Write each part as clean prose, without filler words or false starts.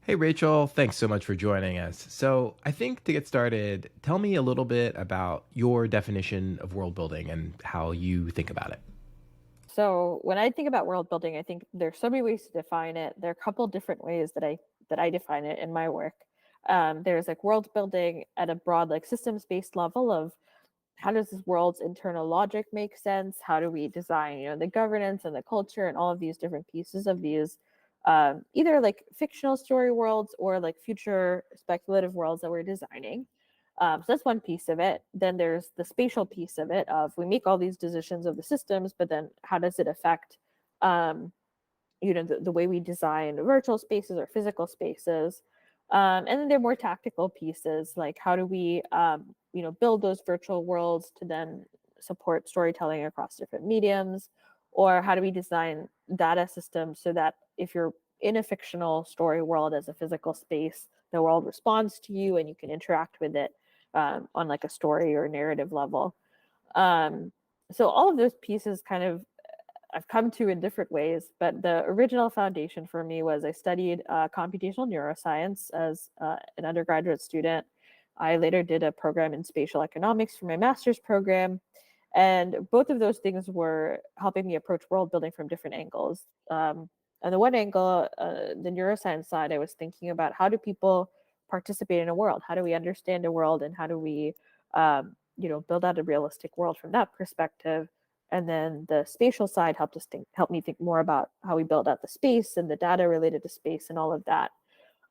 Hey, Rachel, thanks so much for joining us. So, I think to get started, tell me a little bit about your definition of world building and how you think about it. So when I think about world building, I think there's so many ways to define it. There are a couple different ways that I define it in my work. There's like world building at a broad, like systems based level of how does this world's internal logic make sense? How do we design, the governance and the culture and all of these different pieces of these either like fictional story worlds or like future speculative worlds that we're designing. So that's one piece of it. Then there's the spatial piece of it of we make all these decisions of the systems, but then how does it affect um, the way we design virtual spaces or physical spaces. And then there are more tactical pieces like how do we build those virtual worlds to then support storytelling across different mediums, or how do we design data systems so that if you're in a fictional story world as a physical space, the world responds to you and you can interact with it on like a story or narrative level. um, so all of those pieces kind of I've come to in different ways, but the original foundation for me was I studied computational neuroscience as an undergraduate student. I later did a program in spatial economics for my master's program. And both of those things were helping me approach world building from different angles. On the one angle, the neuroscience side, I was thinking about how do people participate in a world? How do we understand a world? And how do we, build out a realistic world from that perspective? And then the spatial side helped me think more about how we build out the space and the data related to space and all of that.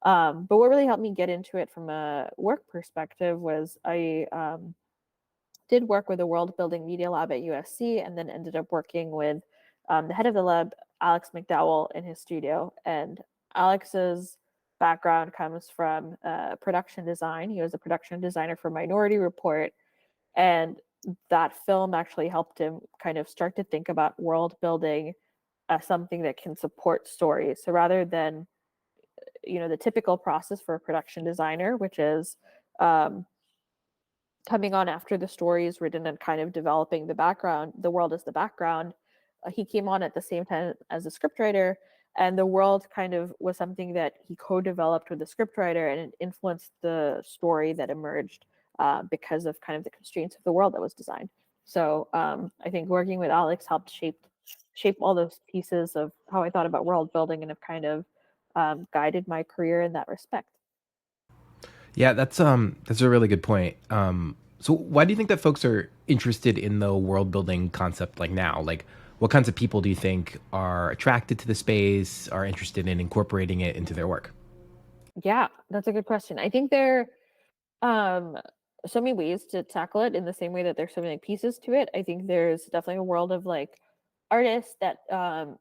But what really helped me get into it from a work perspective was I did work with a world building media lab at USC, and then ended up working with the head of the lab, Alex McDowell, in his studio. And Alex's background comes from production design. He was a production designer for Minority Report, and that film actually helped him kind of start to think about world building as something that can support stories. So rather than the typical process for a production designer, which is um, coming on after the story is written and kind of developing the background, the world as the background. He came on at the same time as a scriptwriter, and the world kind of was something that he co-developed with the scriptwriter, and it influenced the story that emerged because of kind of the constraints of the world that was designed. So I think working with Alex helped shape all those pieces of how I thought about world building and have kind of guided my career in that respect. Yeah, that's a really good point. So why do you think that folks are interested in the world building concept like now? Like what kinds of people do you think are attracted to the space, are interested in incorporating it into their work? Yeah, that's a good question. I think there Um, so many ways to tackle it in the same way that there's so many pieces to it. I think there's definitely a world of like artists that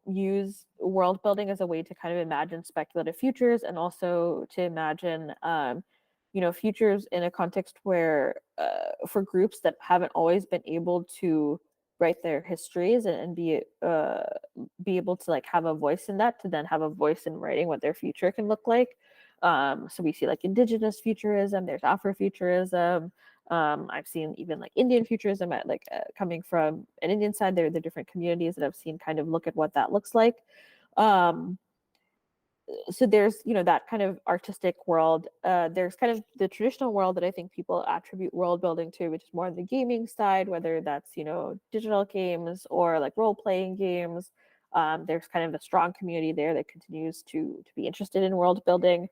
use world building as a way to kind of imagine speculative futures and also to imagine futures in a context where for groups that haven't always been able to write their histories and be able to like have a voice in that, to then have a voice in writing what their future can look like. So we see like indigenous futurism, there's Afrofuturism. I've seen even like Indian futurism at like coming from an Indian side. There are the different communities that I've seen kind of look at what that looks like. Um, so there's that kind of artistic world. There's kind of the traditional world that I think people attribute world building to, which is more on the gaming side, whether that's digital games or like role playing games. There's kind of a strong community there that continues to be interested in world building.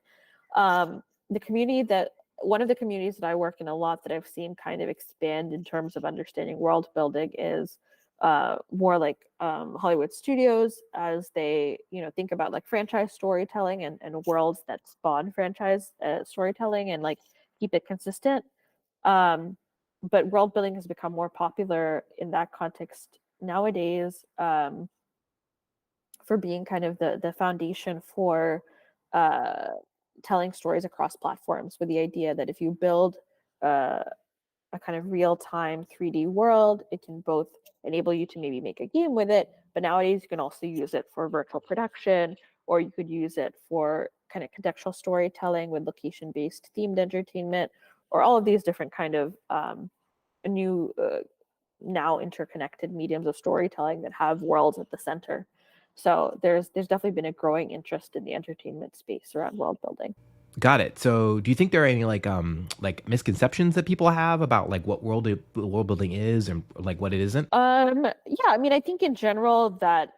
The community that One of the communities that I work in a lot that I've seen kind of expand in terms of understanding world building is more like Hollywood studios, as they think about like franchise storytelling and worlds that spawn franchise storytelling and like keep it consistent. Um, but world building has become more popular in that context nowadays, for being kind of the foundation for uh, telling stories across platforms, with the idea that if you build uh, a kind of real time 3D world, it can both enable you to maybe make a game with it, but nowadays you can also use it for virtual production, or you could use it for kind of contextual storytelling with location based themed entertainment, or all of these different kind of new now interconnected mediums of storytelling that have worlds at the center. So there's definitely been a growing interest in the entertainment space around world building. Got it. So, do you think there are any like misconceptions that people have about like what world building is and like what it isn't? Yeah, I mean, I think in general that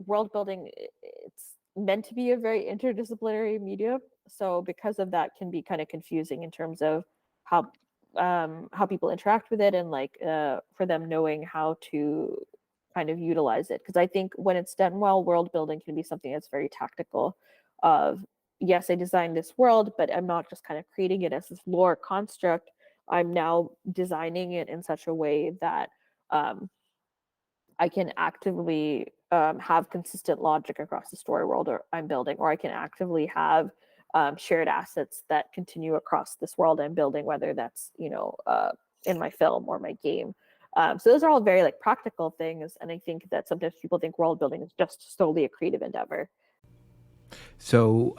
world building it's meant to be a very interdisciplinary medium. So because of that can be kind of confusing in terms of how how people interact with it and like for them knowing how to kind of utilize it. Because I think when it's done well, world building can be something that's very tactical of yes, I designed this world, but I'm not just kind of creating it as this lore construct. I'm now designing it in such a way that um, I can actively have consistent logic across the story world or I'm building, or I can actively have shared assets that continue across this world I'm building, whether that's in my film or my game. So those are all very like practical things, and I think that sometimes people think world building is just solely a creative endeavor. So,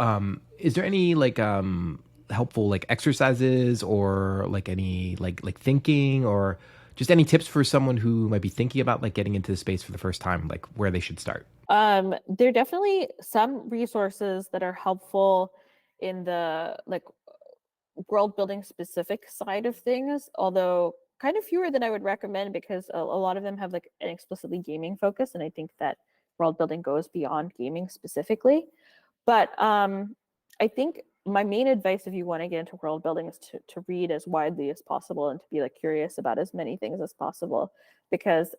is there any like helpful like exercises or like any like thinking or just any tips for someone who might be thinking about like getting into the space for the first time, like where they should start? There are definitely some resources that are helpful in the like world building specific side of things, although kind of fewer than I would recommend because a lot of them have like an explicitly gaming focus, and I think that world building goes beyond gaming specifically. But I think my main advice if you want to get into world building is to read as widely as possible and to be like curious about as many things as possible because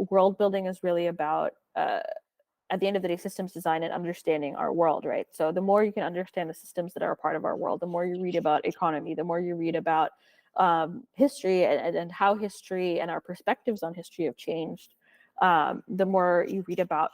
world building is really about at the end of the day, systems design and understanding our world, right? So the more you can understand the systems that are a part of our world, the more you read about economy, the more you read about history and how history and our perspectives on history have changed. The more you read about,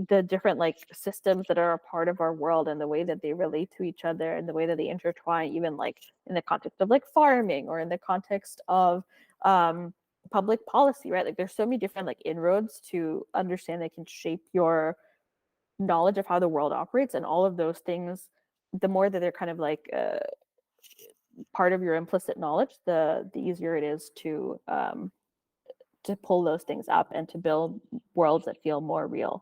the different like systems that are a part of our world and the way that they relate to each other and the way that they intertwine, even like in the context of like farming or in the context of um, public policy, right? Like there's so many different like inroads to understand that can shape your knowledge of how the world operates, and all of those things. The more that they're kind of like part of your implicit knowledge, the easier it is to pull those things up and to build worlds that feel more real.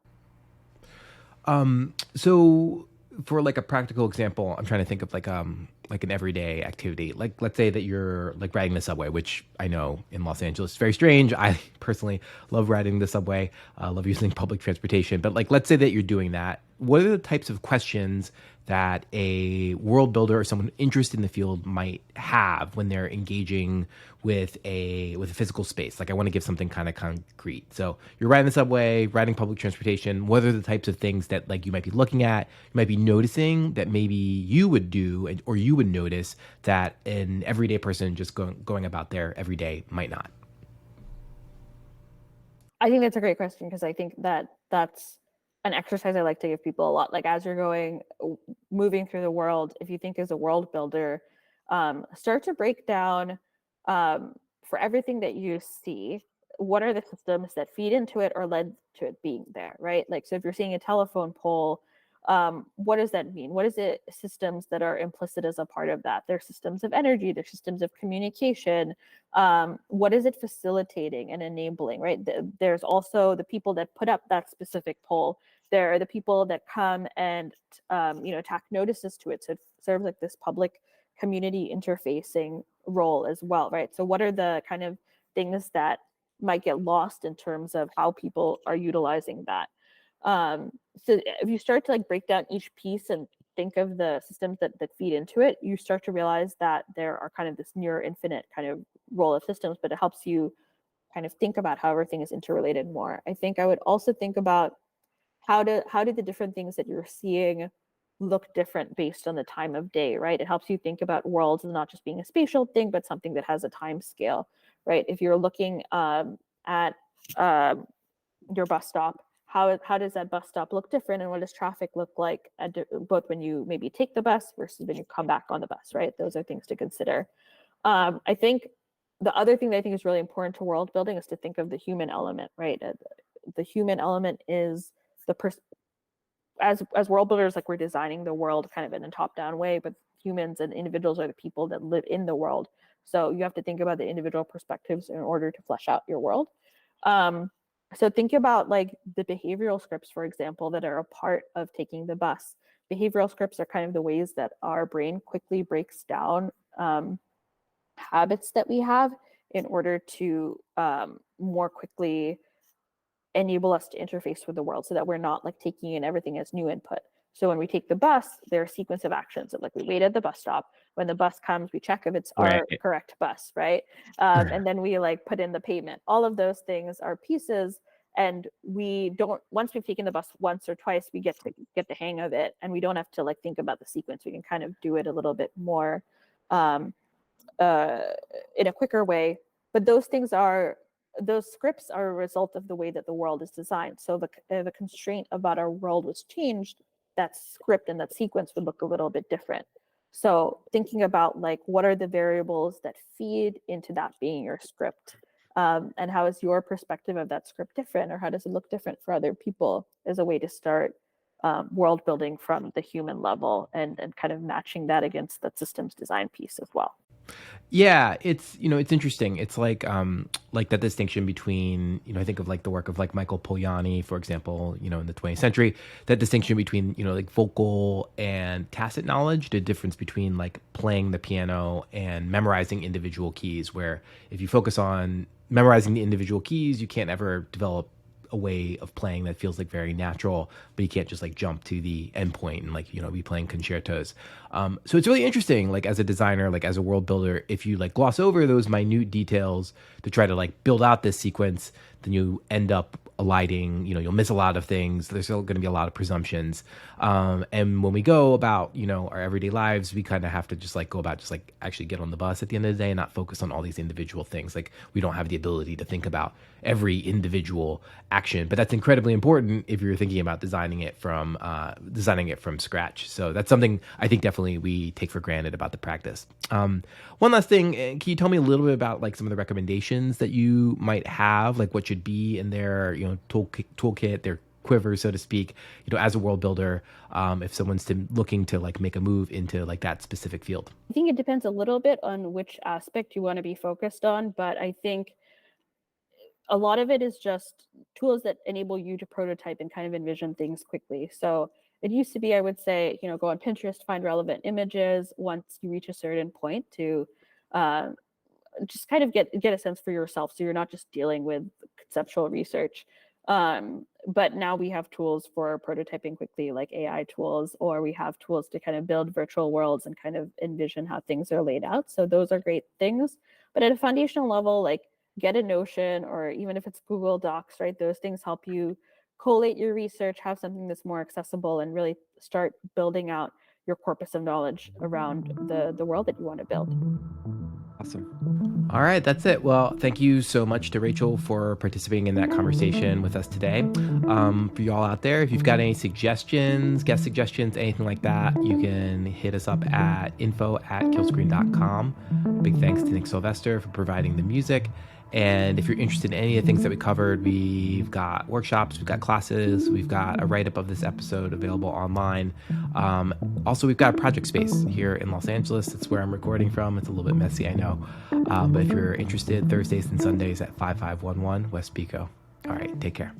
So for like a practical example, I'm trying to think of like an everyday activity. Like let's say that you're like riding the subway, which I know in Los Angeles is very strange. I personally love riding the subway, love using public transportation. But like let's say that you're doing that. What are the types of questions that a world builder or someone interested in the field might have when they're engaging with a physical space? Like I want to give something kind of concrete. So you're riding the subway, riding public transportation. What are the types of things that like you might be looking at, you might be noticing that maybe you would do or you would notice that an everyday person just going about their everyday might not? I think that's a great question because I think that that's an exercise I like to give people a lot. Like as you're moving through the world, if you think as a world builder, start to break down for everything that you see, what are the systems that feed into it or led to it being there, right? Like, so if you're seeing a telephone pole, what does that mean? What is it systems that are implicit as a part of that? There's systems of energy, there's systems of communication. What is it facilitating and enabling, right? There's also the people that put up that specific pole. There are the people that come and tack notices to it. So it serves like this public community interfacing role as well, right? So what are the kind of things that might get lost in terms of how people are utilizing that? So if you start to like break down each piece and think of the systems that feed into it, you start to realize that there are kind of this near infinite kind of role of systems, but it helps you kind of think about how everything is interrelated more. I think I would also think about how do the different things that you're seeing look different based on the time of day, right? It helps you think about worlds as not just being a spatial thing, but something that has a time scale, right? If you're looking at your bus stop, how does that bus stop look different, and what does traffic look like both when you maybe take the bus versus when you come back on the bus, right? Those are things to consider. I think the other thing that I think is really important to world building is to think of the human element, right? The human element is the as world builders, like we're designing the world kind of in a top down way, but humans and individuals are the people that live in the world. So you have to think about the individual perspectives in order to flesh out your world. Um, So think about like the behavioral scripts, for example, that are a part of taking the bus. Behavioral scripts are kind of the ways that our brain quickly breaks down habits that we have in order to more quickly enable us to interface with the world so that we're not like taking in everything as new input. So when we take the bus, there are a sequence of actions of like we wait at the bus stop. When the bus comes, we check if it's Right. our correct bus, right? And then we like put in the payment. All of those things are pieces, and we don't. Once we've taken the bus once or twice, we get the hang of it, and we don't have to like think about the sequence. We can kind of do it a little bit more um, in a quicker way. But those scripts are a result of the way that the world is designed. So the constraint about our world was changed, that script and that sequence would look a little bit different. So thinking about like what are the variables that feed into that being your script, and how is your perspective of that script different, or how does it look different for other people, is a way to start world building from the human level, and kind of matching that against that systems design piece as well. Yeah, it's it's interesting. It's like that distinction between, I think of like the work of like Michael Polanyi, for example, in the 20th century, that distinction between, like vocal and tacit knowledge, the difference between like playing the piano and memorizing individual keys, where if you focus on memorizing the individual keys, you can't ever develop a way of playing that feels like very natural, but you can't just like jump to the endpoint and like, be playing concertos. So it's really interesting, like as a designer, like as a world builder, if you like gloss over those minute details to try to like build out this sequence, then you end up alighting, you'll miss a lot of things. There's still going to be a lot of presumptions. And when we go about, our everyday lives, we kind of have to just like go about just like actually get on the bus at the end of the day and not focus on all these individual things. Like we don't have the ability to think about every individual action, but that's incredibly important if you're thinking about designing it from scratch. So that's something I think definitely we take for granted about the practice. One last thing, can you tell me a little bit about like some of the recommendations that you might have, like what should be in their toolkit, their quiver, so to speak, as a world builder, if someone's looking to like make a move into like that specific field? I think it depends a little bit on which aspect you want to be focused on, but I think a lot of it is just tools that enable you to prototype and kind of envision things quickly. So it used to be, I would say, go on Pinterest, find relevant images once you reach a certain point to uh, just kind of get a sense for yourself, so you're not just dealing with conceptual research. But now we have tools for prototyping quickly, like AI tools, or we have tools to kind of build virtual worlds and kind of envision how things are laid out. So those are great things. But at a foundational level, like get a Notion, or even if it's Google Docs, right? Those things help you collate your research, have something that's more accessible, and really start building out your corpus of knowledge around the world that you want to build. Awesome. All right, that's it. Well, thank you so much to Rachel for participating in that conversation with us today. For y'all out there, if you've got any suggestions, guest suggestions, anything like that, you can hit us up at info@killscreen.com. Big thanks to Nick Sylvester for providing the music. And if you're interested in any of the things that we covered, we've got workshops, we've got classes, we've got a write-up of this episode available online. Also, we've got a project space here in Los Angeles. That's where I'm recording from. It's a little bit messy, I know. But if you're interested, Thursdays and Sundays at 5511 West Pico. All right, take care.